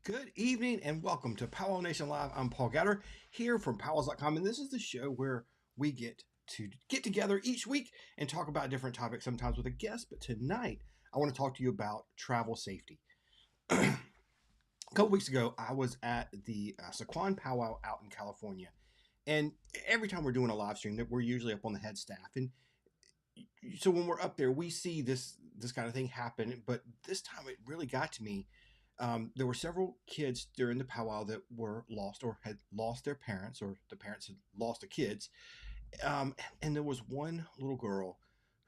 Good evening and welcome to Pow Wow Nation Live. I'm Paul Gatter here from PowWows.com, and this is the show where we get together each week and talk about different topics, sometimes with a guest. But tonight, I want to talk to you about travel safety. A couple weeks ago, I was at the Saquon Powwow out in California, and every time we're doing a live stream, that we're usually up on the head staff, and so when we're up there, we see this kind of thing happen. But this time, it really got to me. There were several kids during the powwow that were lost or had lost their parents, or the parents had lost the kids. And there was one little girl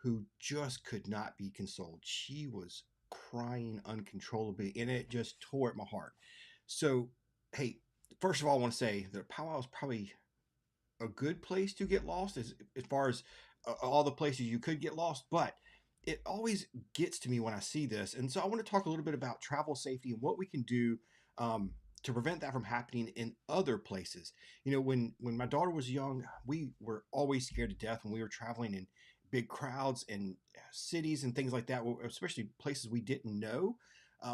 who just could not be consoled. She was crying uncontrollably, and it just tore at my heart. So, hey, first of all, I want to say that powwow is probably a good place to get lost as far as all the places you could get lost, but it always gets to me when I see this. And so I want to talk a little bit about travel safety and what we can do to prevent that from happening in other places. You know, when my daughter was young, we were always scared to death when we were traveling in big crowds and cities and things like that, especially places we didn't know.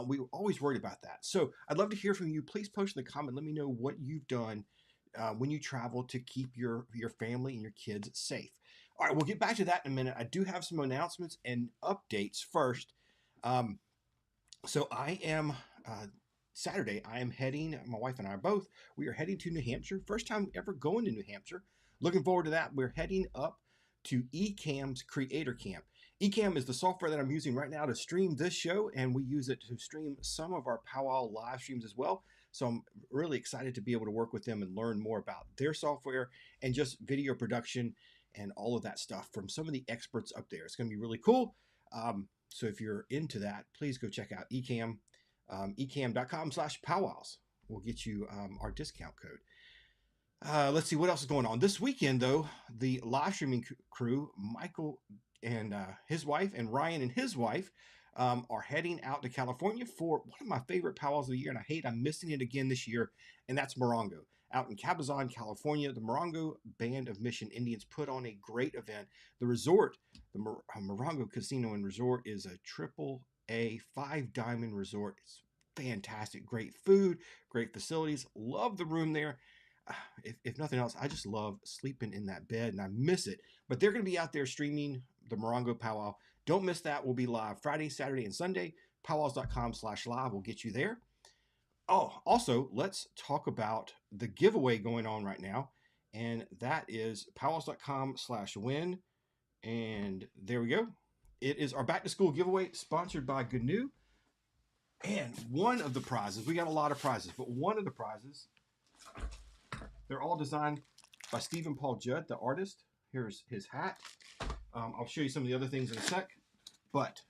We were always worried about that. So I'd love to hear from you. Please post in the comment. Let me know what you've done when you travel to keep your family and your kids safe. All right, we'll get back to that in a minute. I do have some announcements and updates first. Um, so I am Saturday. I am heading. My wife and I are both. We are heading to New Hampshire. First time ever going to New Hampshire. Looking forward to that. We're heading up to Ecamm's Creator Camp. Ecamm is the software that I'm using right now to stream this show, and we use it to stream some of our powwow live streams as well. So I'm really excited to be able to work with them and learn more about their software and just video production and all of that stuff from some of the experts up there. It's going to be really cool. So if you're into that, please go check out Ecamm, ecamm.com/powwows. We'll get you our discount code. Let's see what else is going on this weekend, though. The live streaming crew, Michael and his wife, and Ryan and his wife, are heading out to California for one of my favorite powwows of the year, and I'm missing it again this year, and that's Morongo. Out in Cabazon, California, the Morongo Band of Mission Indians put on a great event. The resort, the Morongo Casino and Resort, is a triple A 5 diamond resort. It's fantastic. Great food, great facilities. Love the room there. If nothing else, I just love sleeping in that bed and I miss it. But they're going to be out there streaming the Morongo Powwow. Don't miss that. We'll be live Friday, Saturday, and Sunday. PowWows.com/live will get you there. Oh, also, let's talk about the giveaway going on right now. And that is PowWows.com/win. And there we go. It is our back to school giveaway sponsored by GNU. And one of the prizes, we got a lot of prizes, but one of the prizes, they're all designed by Stephen Paul Judd, the artist. Here's his hat. I'll show you some of the other things in a sec, but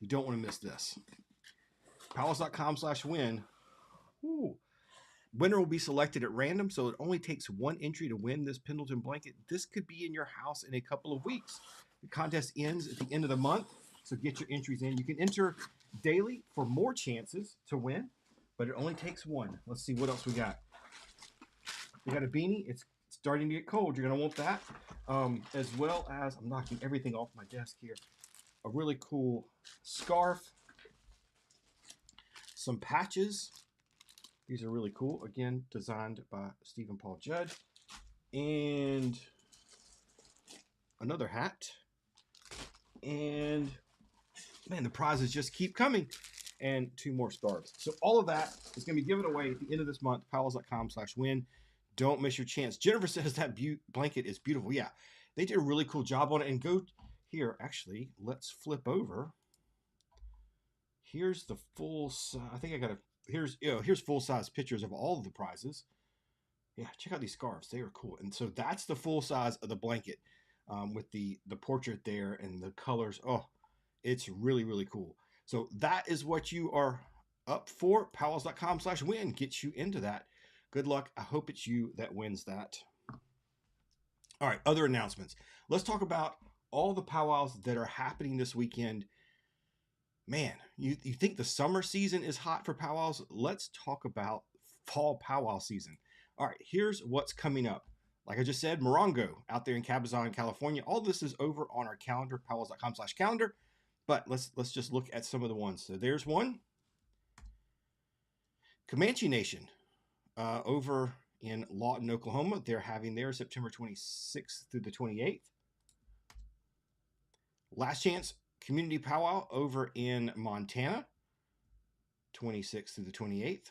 you don't want to miss this. PowWows.com/win. Winner will be selected at random, so it only takes one entry to win this Pendleton blanket. This could be in your house in a couple of weeks. The contest ends at the end of the month, so get your entries in. You can enter daily for more chances to win, but it only takes one. Let's see what else we got. We got a beanie. It's starting to get cold. You're going to want that. As well as, I'm knocking everything off my desk here, a really cool scarf, some patches. These are really cool. Again, designed by Stephen Paul Judd. And another hat. And, man, the prizes just keep coming. And 2 more scarves. So all of that is going to be given away at the end of this month. PowWows.com/win. Don't miss your chance. Jennifer says that blanket is beautiful. Yeah, they did a really cool job on it. And go here. Actually, let's flip over. Here's the full size. I think I got to. Here's full size pictures of all of the prizes. Yeah, check out these scarves. They are cool. And so that's the full size of the blanket with the portrait there and the colors. Oh, it's really, really cool. So that is what you are up for. PowWows.com/win gets you into that. Good luck. I hope it's you that wins that. All right, other announcements. Let's talk about all the powwows that are happening this weekend. Man, you think the summer season is hot for powwows? Let's talk about fall powwow season. All right, here's what's coming up. Like I just said, Morongo out there in Cabazon, California. All this is over on our calendar, PowWows.com/calendar. But let's just look at some of the ones. So there's one. Comanche Nation over in Lawton, Oklahoma. They're having theirs September 26th through the 28th. Last Chance Community Powwow over in Montana, 26th through the 28th.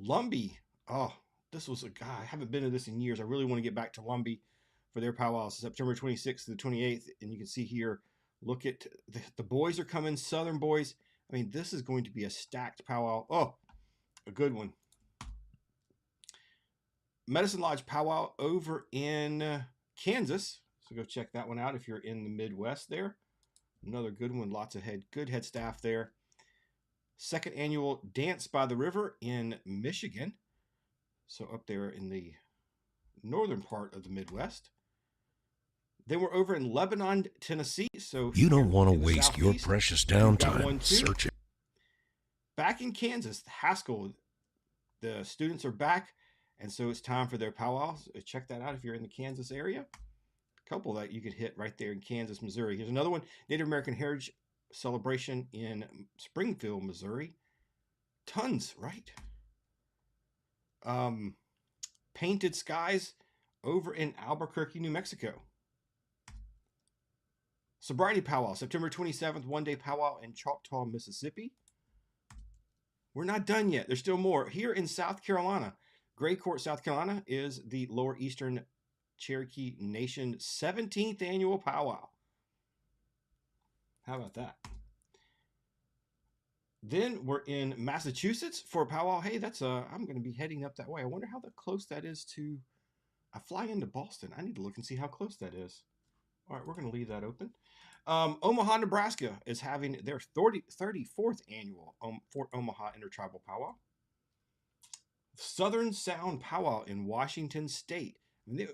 Lumbee. Oh, this was a guy. I haven't been to this in years. I really want to get back to Lumbee for their powwow. September 26th to the 28th. And you can see here, look at the boys are coming, Southern boys. I mean, this is going to be a stacked powwow. Oh, a good one. Medicine Lodge Powwow over in Kansas. So go check that one out if you're in the Midwest there. Another good one. Lots of good head staff there. Second annual Dance by the River in Michigan. So up there in the northern part of the Midwest. Then we're over in Lebanon, Tennessee. So you don't want to waste your precious downtime searching. Back in Kansas, Haskell, the students are back, and so it's time for their powwows. Check that out if you're in the Kansas area. A couple that you could hit right there in Kansas, Missouri. Here's another one, Native American Heritage Celebration in Springfield, Missouri. Tons, right? Painted Skies over in Albuquerque, New Mexico. Sobriety Powwow, September 27th, one-day powwow in Choctaw, Mississippi. We're not done yet. There's still more. Here in South Carolina, Gray Court, South Carolina, is the Lower Eastern Cherokee Nation 17th annual powwow. How about that? Then we're in Massachusetts for a powwow. Hey, I'm going to be heading up that way. I wonder how close that is to. I fly into Boston. I need to look and see how close that is. All right, we're going to leave that open. Omaha, Nebraska is having their 34th annual Fort Omaha Intertribal Powwow. Southern Sound Powwow in Washington State. I mean,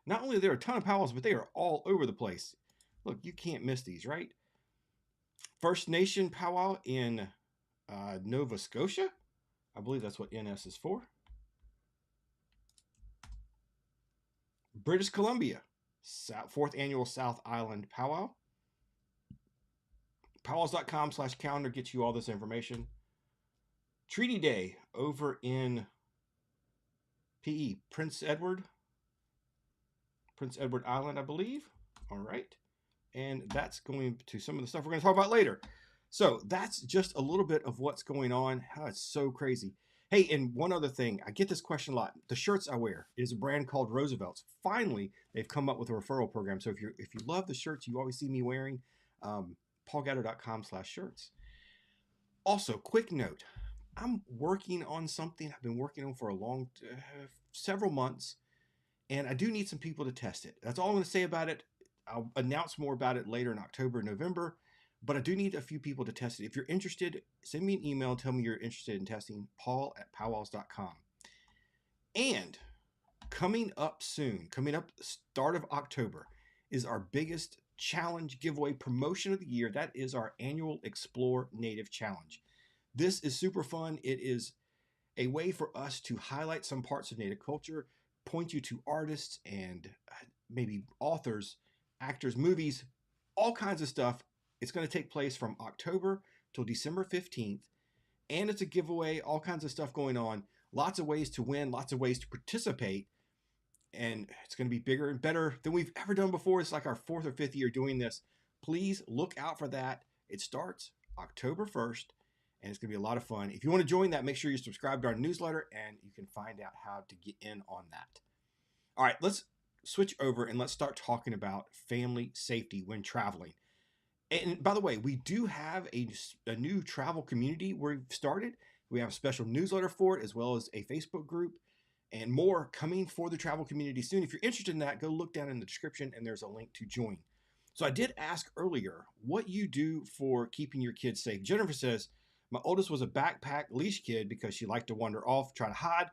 not only are there a ton of powwows, but they are all over the place. Look, you can't miss these, right? First Nation Powwow in Nova Scotia. I believe that's what NS is for. British Columbia, 4th annual South Island Powwow. PowWows.com/calendar gets you all this information. Treaty Day over in PE, Prince Edward Island, I believe. All right. And that's going to some of the stuff we're going to talk about later. So that's just a little bit of what's going on. How it's so crazy. Hey, and one other thing, I get this question a lot. The shirts I wear is a brand called Roosevelt's. Finally, they've come up with a referral program. So if you love the shirts you always see me wearing, PowGatter.com/shirts. Also, quick note, I'm working on something I've been working on for several months, and I do need some people to test it. That's all I'm going to say about it. I'll announce more about it later in October, November, but I do need a few people to test it. If you're interested, send me an email, tell me you're interested in testing, paul@PowWows.com. And coming up soon, start of October, is our biggest challenge giveaway promotion of the year. That is our annual Explore Native Challenge. This is super fun. It is a way for us to highlight some parts of Native culture, point you to artists and maybe authors, actors, movies, all kinds of stuff. It's going to take place from October till December 15th. And it's a giveaway, all kinds of stuff going on. Lots of ways to win, lots of ways to participate. And it's going to be bigger and better than we've ever done before. It's like our 4th or 5th year doing this. Please look out for that. It starts October 1st, and it's going to be a lot of fun. If you want to join that, make sure you subscribe to our newsletter, and you can find out how to get in on that. All right, let's switch over, and let's start talking about family safety when traveling. And by the way, we do have a new travel community we've started. We have a special newsletter for it, as well as a Facebook group, and more coming for the travel community soon. If you're interested in that, go look down in the description, and there's a link to join. So I did ask earlier what you do for keeping your kids safe. Jennifer says, my oldest was a backpack leash kid because she liked to wander off, try to hide,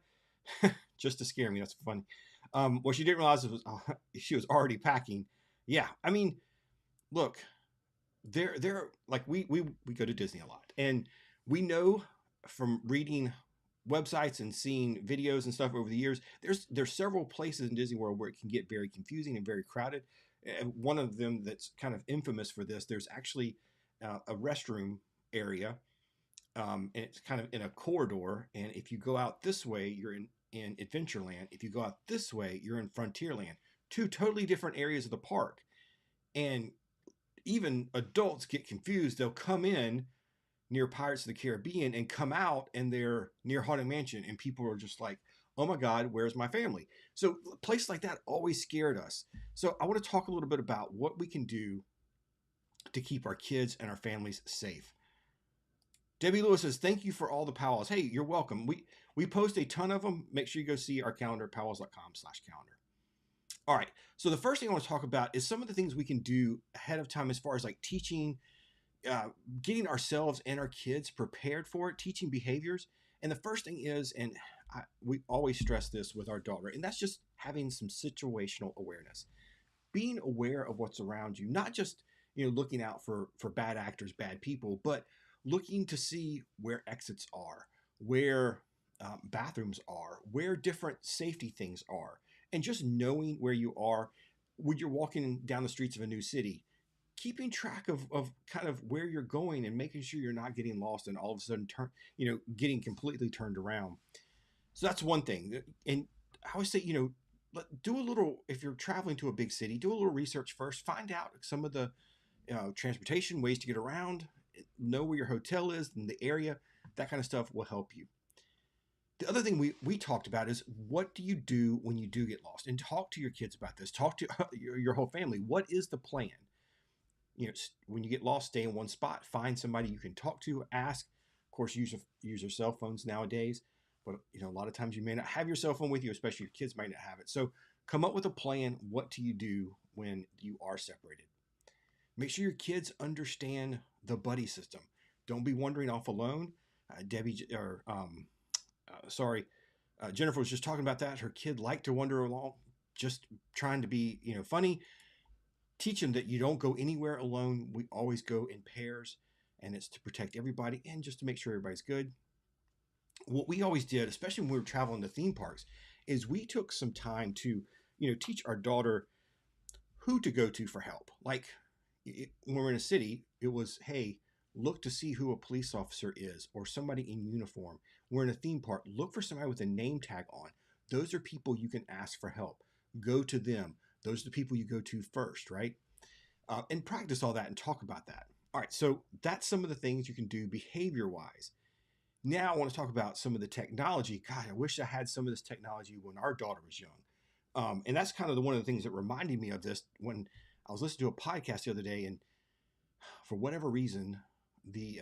just to scare me. That's funny. What she didn't realize she was already packing. Yeah, I mean, look, they're like we go to Disney a lot, and we know from reading websites and seeing videos and stuff over the years, there's several places in Disney World where it can get very confusing and very crowded. And one of them that's kind of infamous for this, there's actually a restroom area and it's kind of in a corridor. And if you go out this way, you're in Adventureland. If you go out this way, you're in Frontierland. Two totally different areas of the park. And even adults get confused. They'll come in near Pirates of the Caribbean and come out and they're near Haunted Mansion. And people are just like, oh my God, where's my family? So places like that always scared us. So I want to talk a little bit about what we can do to keep our kids and our families safe. Debbie Lewis says, thank you for all the PowWows. Hey, you're welcome. We post a ton of them. Make sure you go see our calendar, PowWows.com/calendar. All right. So the first thing I want to talk about is some of the things we can do ahead of time as far as like teaching, getting ourselves and our kids prepared for it, teaching behaviors. And the first thing is, and we always stress this with our daughter, and that's just having some situational awareness, being aware of what's around you, not just looking out for bad actors, bad people, but looking to see where exits are, where bathrooms are, where different safety things are, and just knowing where you are when you're walking down the streets of a new city, keeping track of kind of where you're going and making sure you're not getting lost and all of a sudden getting completely turned around. So that's one thing. And I always say, do a little, if you're traveling to a big city, do a little research first, find out some of the transportation, ways to get around, know where your hotel is in the area. That kind of stuff will help you. The other thing we talked about is, what do you do when you do get lost? And talk to your kids about this. Talk to your whole family. What is the plan? When you get lost, stay in one spot. Find somebody you can talk to, ask. Of course, use your cell phones nowadays. But a lot of times you may not have your cell phone with you, especially your kids might not have it. So come up with a plan. What do you do when you are separated? Make sure your kids understand the buddy system. Don't be wandering off alone. Jennifer was just talking about that. Her kid liked to wander along, just trying to be, funny. Teach them that you don't go anywhere alone. We always go in pairs, and it's to protect everybody and just to make sure everybody's good. What we always did, especially when we were traveling to theme parks, is we took some time to, teach our daughter who to go to for help. Like when we're in a city, it was, hey, look to see who a police officer is or somebody in uniform. We're in a theme park. Look for somebody with a name tag on. Those are people you can ask for help. Go to them. Those are the people you go to first, right? And practice all that and talk about that. All right, so that's some of the things you can do behavior-wise. Now I want to talk about some of the technology. God, I wish I had some of this technology when our daughter was young. And that's kind of one of the things that reminded me of this when I was listening to a podcast the other day, and for whatever reason, the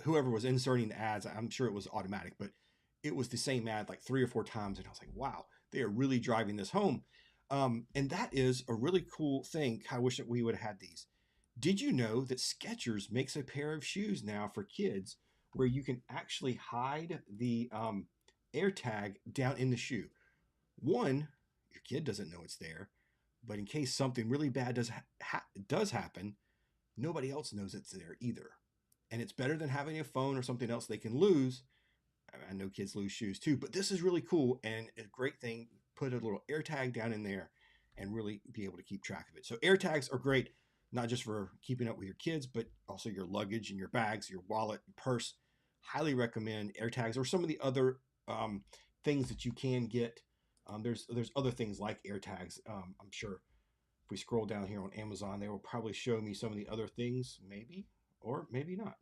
whoever was inserting the ads, I'm sure it was automatic, but it was the same ad like 3 or 4 times, and I was like, wow, they are really driving this home. And that is a really cool thing. I wish that we would have had these. Did you know that Skechers makes a pair of shoes now for kids where you can actually hide the AirTag down in the shoe? One, your kid doesn't know it's there, but in case something really bad does happen, nobody else knows it's there either. And it's better than having a phone or something else they can lose. I know kids lose shoes too, but this is really cool and a great thing. Put a little AirTag down in there and really be able to keep track of it. So AirTags are great, not just for keeping up with your kids, but also your luggage and your bags, your wallet, your purse. Highly recommend AirTags or some of the other things that you can get. There's other things like AirTags. I'm sure if we scroll down here on Amazon, they will probably show me some of the other things, maybe, or maybe not.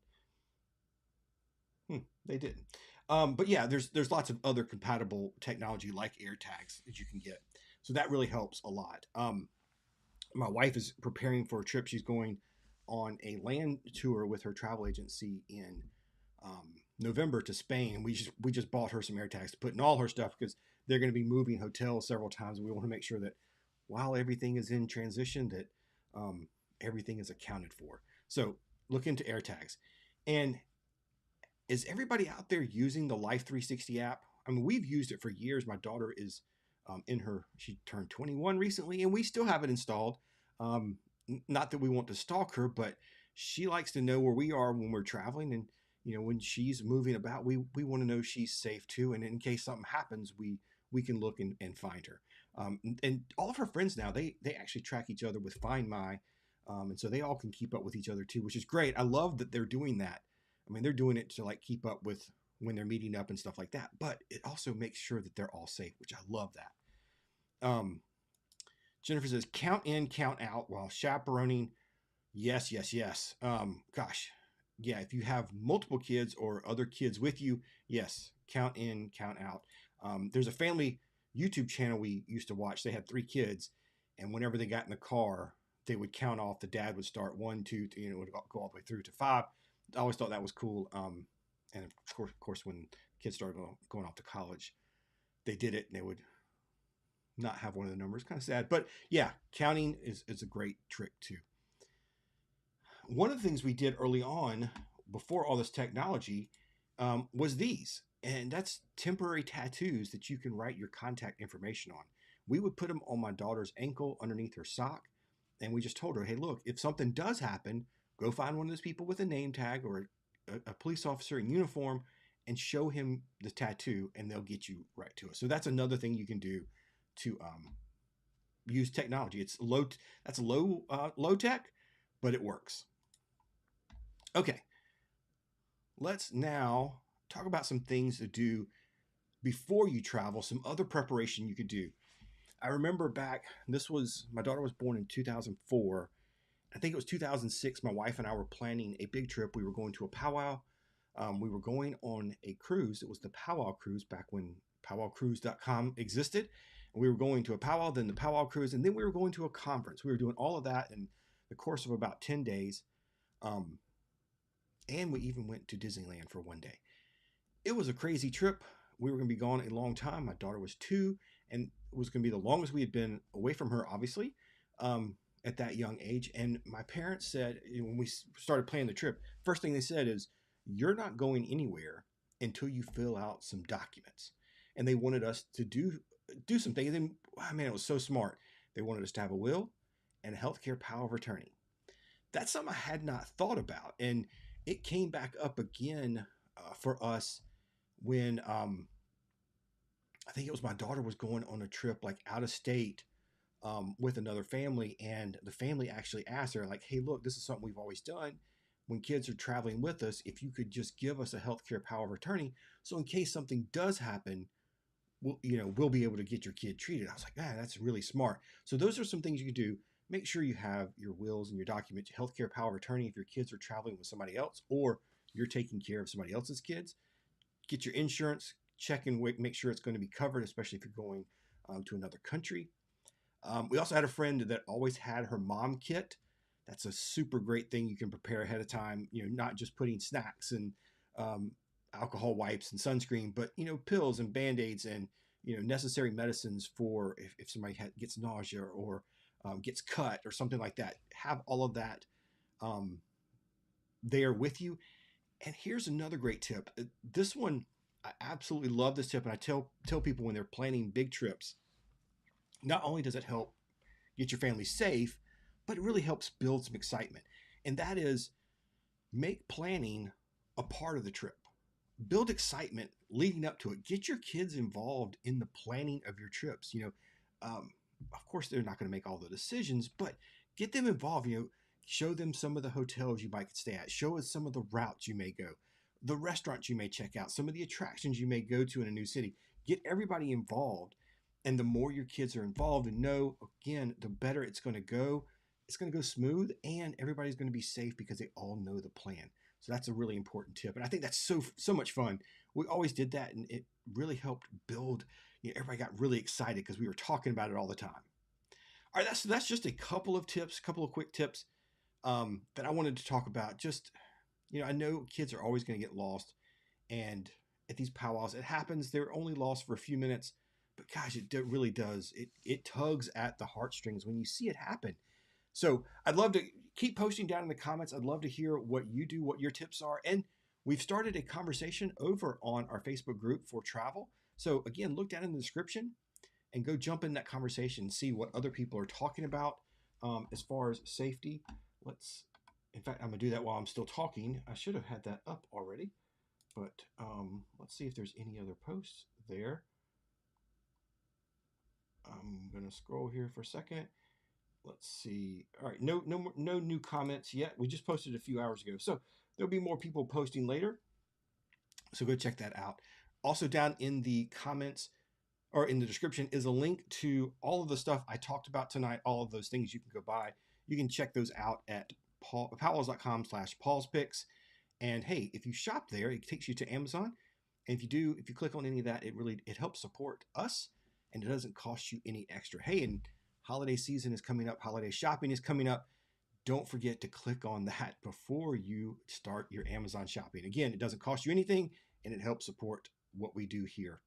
They didn't. But yeah, there's lots of other compatible technology like AirTags that you can get. So that really helps a lot. My wife is preparing for a trip. She's going on a land tour with her travel agency in November to Spain. We just bought her some AirTags to put in all her stuff because they're going to be moving hotels several times. And we want to make sure that while everything is in transition, that everything is accounted for. So look into AirTags. And is everybody out there using the Life 360 app? I mean, we've used it for years. My daughter is she turned 21 recently, and we still have it installed. Not that we want to stalk her, but she likes to know where we are when we're traveling. And, when she's moving about, we want to know she's safe too. And in case something happens, we can look and find her. And all of her friends now, they actually track each other with Find My. And so they all can keep up with each other too, which is great. I love that they're doing that. I mean, they're doing it to like keep up with when they're meeting up and stuff like that, but it also makes sure that they're all safe, which I love that. Jennifer says, count in, count out while chaperoning. Yes, yes, yes. Gosh, yeah. If you have multiple kids or other kids with you, yes, count in, count out. There's a family YouTube channel we used to watch. They had 3 kids, and whenever they got in the car, they would count off. The dad would start 1, 2, 3, and it would go all the way through to 5. I always thought that was cool. And of course, when kids started going off to college, they did it, and they would not have one of the numbers. Kind of sad, but yeah, counting is a great trick too. One of the things we did early on, before all this technology, was these, and that's temporary tattoos that you can write your contact information on. We would put them on my daughter's ankle underneath her sock, and we just told her, hey, look, if something does happen, go find one of those people with a name tag or a police officer in uniform and show him the tattoo, and they'll get you right to us. So that's another thing you can do to use technology. It's low. That's low tech, but it works. Okay, let's now talk about some things to do before you travel, some other preparation you could do. I remember back, my daughter was born in 2004. I think it was 2006. My wife and I were planning a big trip. We were going to a powwow. We were going on a cruise. It was the Pow Wow cruise back when PowWows.com existed. And we were going to a powwow, then the Pow Wow cruise, and then we were going to a conference. We were doing all of that in the course of about 10 days. And we even went to Disneyland for one day. It was a crazy trip. We were going to be gone a long time. My daughter was 2, and it was going to be the longest we had been away from her, obviously, at that young age. And my parents said, when we started planning the trip, first thing they said is, you're not going anywhere until you fill out some documents. And they wanted us to do some things. And man, it was so smart. They wanted us to have a will and a healthcare power of attorney. That's something I had not thought about. And it came back up again for us when I think it was my daughter was going on a trip like out of state with another family, and the family actually asked her like, hey, look, this is something we've always done when kids are traveling with us, if you could just give us a healthcare power of attorney, so in case something does happen, we'll be able to get your kid treated. I was like, man, that's really smart. So those are some things you can do. Make sure you have your wills and your documents, healthcare power of attorney if your kids are traveling with somebody else or you're taking care of somebody else's kids. Get your insurance, check and make sure it's going to be covered, especially if you're going to another country. We also had a friend that always had her mom kit. That's a super great thing you can prepare ahead of time, not just putting snacks and alcohol wipes and sunscreen, but, pills and Band-Aids and, necessary medicines for if somebody gets nausea or gets cut or something like that. Have all of that there with you. And here's another great tip. This one, I absolutely love this tip. And I tell people when they're planning big trips, not only does it help get your family safe, but it really helps build some excitement. And that is, make planning a part of the trip. Build excitement leading up to it. Get your kids involved in the planning of your trips. Of course, they're not going to make all the decisions, but get them involved. Show them some of the hotels you might stay at. Show us some of the routes you may go, the restaurants you may check out, some of the attractions you may go to in a new city. Get everybody involved. And the more your kids are involved and know, again, the better it's going to go. It's going to go smooth, and everybody's going to be safe because they all know the plan. So that's a really important tip. And I think that's so much fun. We always did that, and it really helped build, everybody got really excited because we were talking about it all the time. All right, that's just a couple of tips, a couple of quick tips that I wanted to talk about. Just, I know kids are always going to get lost, and at these powwows, it happens. They're only lost for a few minutes, but gosh, it really does. It tugs at the heartstrings when you see it happen. So I'd love to keep posting down in the comments. I'd love to hear what you do, what your tips are. And we've started a conversation over on our Facebook group for travel. So again, look down in the description and go jump in that conversation and see what other people are talking about as far as safety. In fact, I'm going to do that while I'm still talking. I should have had that up already, but let's see if there's any other posts there. I'm going to scroll here for a second. Let's see. All right, no new comments yet. We just posted a few hours ago. So There'll be more people posting later, so go check that out. Also, down in the comments or in the description is a link to all of the stuff I talked about tonight. All of those things you can go buy. You can check those out at PowWows.com/PaulsPicks. And hey, if you shop there, it takes you to Amazon. And if you click on any of that, it helps support us, and it doesn't cost you any extra. Hey, and holiday season is coming up. Holiday shopping is coming up. Don't forget to click on that before you start your Amazon shopping. Again, it doesn't cost you anything, and it helps support what we do here.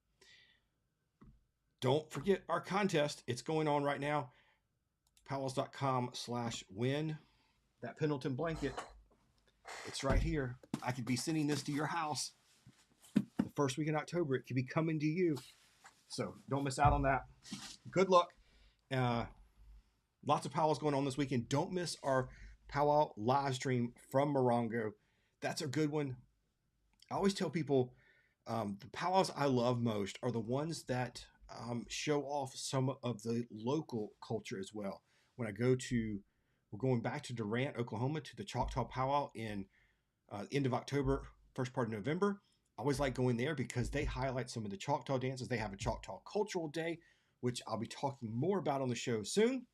Don't forget our contest. It's going on right now. PowWows.com/win. That Pendleton blanket. It's right here. I could be sending this to your house the first week in October. It could be coming to you. So don't miss out on that. Good luck. Lots of powwows going on this weekend. Don't miss our powwow live stream from Morongo. That's a good one. I always tell people the powwows I love most are the ones that show off some of the local culture as well. When I go to, we're going back to Durant, Oklahoma, to the Choctaw Powwow in end of October, first part of November. I always like going there because they highlight some of the Choctaw dances. They have a Choctaw Cultural Day, which I'll be talking more about on the show soon.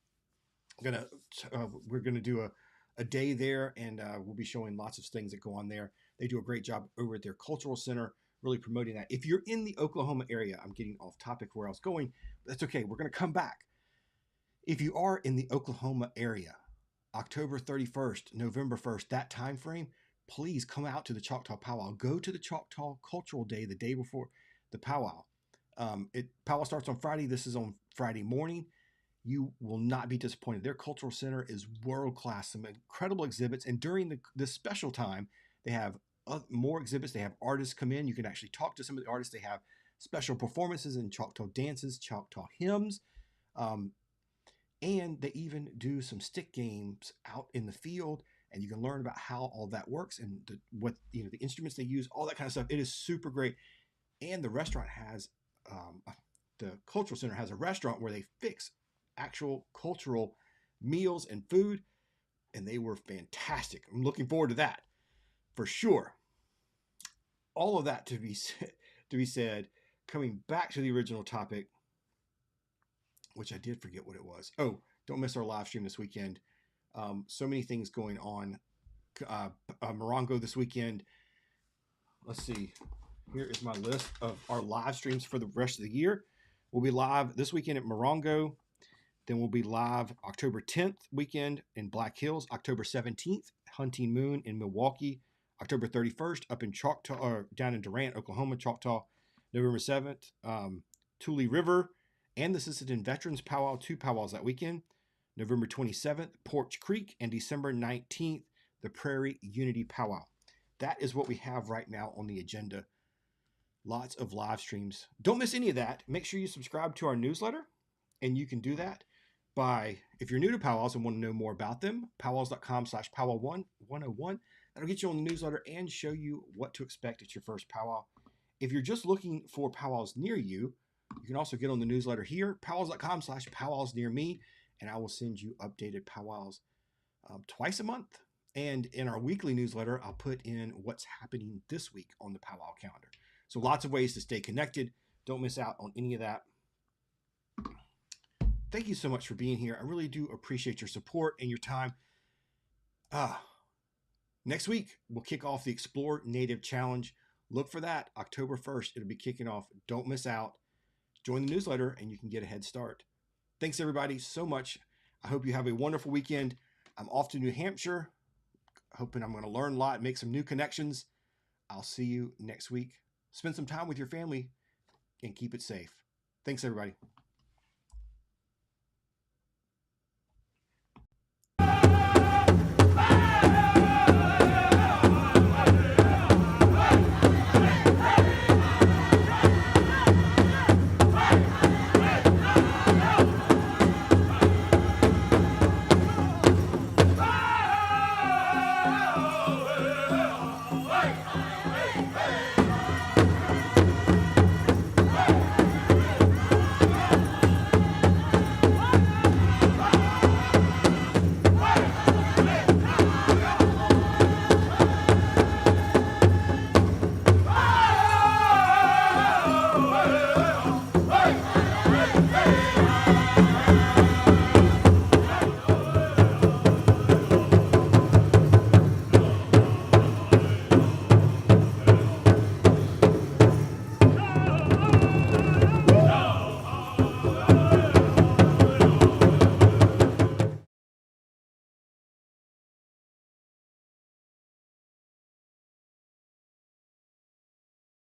We're gonna do a day there, and we'll be showing lots of things that go on there. They do a great job over at their cultural center, really promoting that. If you're in the Oklahoma area, I'm getting off topic where I was going, but that's okay. We're gonna come back. If you are in the Oklahoma area, October 31st, November 1st, that time frame, please come out to the Choctaw Powwow. Go to the Choctaw Cultural Day the day before the powwow. Powwow starts on Friday. This is on Friday morning. You will not be disappointed. Their cultural center is world-class, some incredible exhibits. And during this special time, they have more exhibits. They have artists come in. You can actually talk to some of the artists. They have special performances in Choctaw dances, Choctaw hymns. And they even do some stick games out in the field, and you can learn about how all that works and the instruments they use, all that kind of stuff. It is super great. And the restaurant has, the cultural center has a restaurant where they fix actual cultural meals and food, and they were fantastic. I'm looking forward to that for sure. All of that to be said, coming back to the original topic, which I did forget what it was. Oh, don't miss our live stream this weekend. So many things going on. Morongo this weekend. Let's see. Here is my list of our live streams for the rest of the year. We'll be live this weekend at Morongo. Then we'll be live October 10th weekend in Black Hills. October 17th, Hunting Moon in Milwaukee. October 31st, up in Choctaw, or down in Durant, Oklahoma, Choctaw. November 7th, Tule River and the Sisseton Veterans Powwow, 2 powwows that weekend. November 27th, Porch Creek, and December 19th, the Prairie Unity Powwow. That is what we have right now on the agenda. Lots of live streams. Don't miss any of that. Make sure you subscribe to our newsletter, and you can do that by, if you're new to powwows and want to know more about them, PowWows.com/powwow101. That'll get you on the newsletter and show you what to expect at your first powwow. If you're just looking for powwows near you, you can also get on the newsletter here, PowWows.com/powwows-near-me, and I will send you updated powwows twice a month. And in our weekly newsletter, I'll put in what's happening this week on the powwow calendar. So lots of ways to stay connected. Don't miss out on any of that. Thank you so much for being here. I really do appreciate your support and your time. Next week, we'll kick off the Explore Native Challenge. Look for that October 1st. It'll be kicking off. Don't miss out. Join the newsletter and you can get a head start. Thanks everybody so much. I hope you have a wonderful weekend. I'm off to New Hampshire, hoping I'm going to learn a lot, make some new connections. I'll see you next week. Spend some time with your family and keep it safe. Thanks everybody.